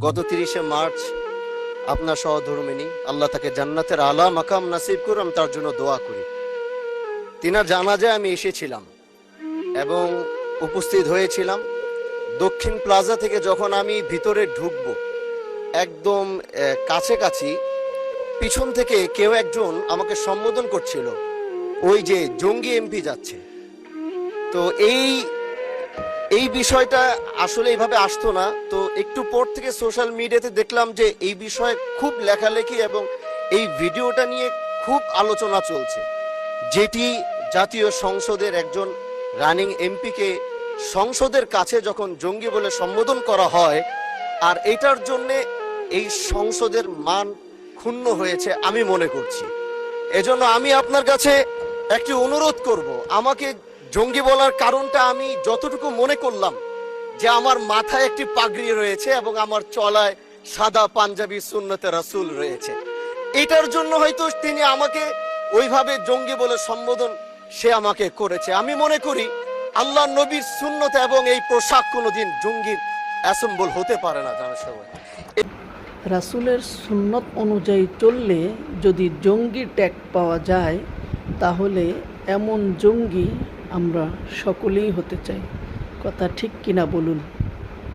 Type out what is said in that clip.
গত 30শে মার্চ আপনার সহধর্মিনী আল্লাহ তাকে জান্নাতের আলা মাকাম নাসিব করুন, আমি তার জন্য দোয়া করি। তিনার জানাজায় আমি এসেছিলাম এবং উপস্থিত হয়েছিলাম। দক্ষিণ প্লাজা থেকে যখন আমি ভিতরে ঢুকবো, একদম কাছাকাছি পিছন থেকে কেউ একজন আমাকে সম্বোধন করছিল, ওই যে জঙ্গি এমপি যাচ্ছে। তো এই বিষয়টা আসলে এইভাবে আসতো না। তো একটু পর থেকে সোশ্যাল মিডিয়াতে দেখলাম যে এই বিষয়ে খুব লেখালেখি এবং এই ভিডিওটা নিয়ে খুব আলোচনা চলছে, যেটি জাতীয় সংসদের একজন রানিং এমপিকে সংসদের কাছে যখন জঙ্গি বলে সম্বোধন করা হয়, আর এটার জন্যে এই সংসদের মান ক্ষুণ্ণ হয়েছে আমি মনে করছি। এজন্য আমি আপনার কাছে একটি অনুরোধ করব, আমাকে জঙ্গি বলার কারণটা আমি যতটুকু মনে করলাম যে আমার মাথায় একটি পাগড়ি রয়েছে এবং আমার চলায় সাদা পাঞ্জাবি সুন্নতে রাসূল রয়েছে, এটার জন্য হয়তো তিনি আমাকে ওইভাবে জঙ্গি বলে সম্বোধন সে আমাকে করেছে। আমি মনে করি আল্লাহ নবীর সুন্নত এবং এই পোশাক কোনোদিন জঙ্গির অ্যাসেম্বল হতে পারে না। জানার সময় রাসূলের সুন্নত অনুযায়ী চললে যদি জঙ্গি ট্যাগ পাওয়া যায়, তাহলে এমন জঙ্গি আমরা সকলেই হতে চাই। কথা ঠিক কিনা বলুন?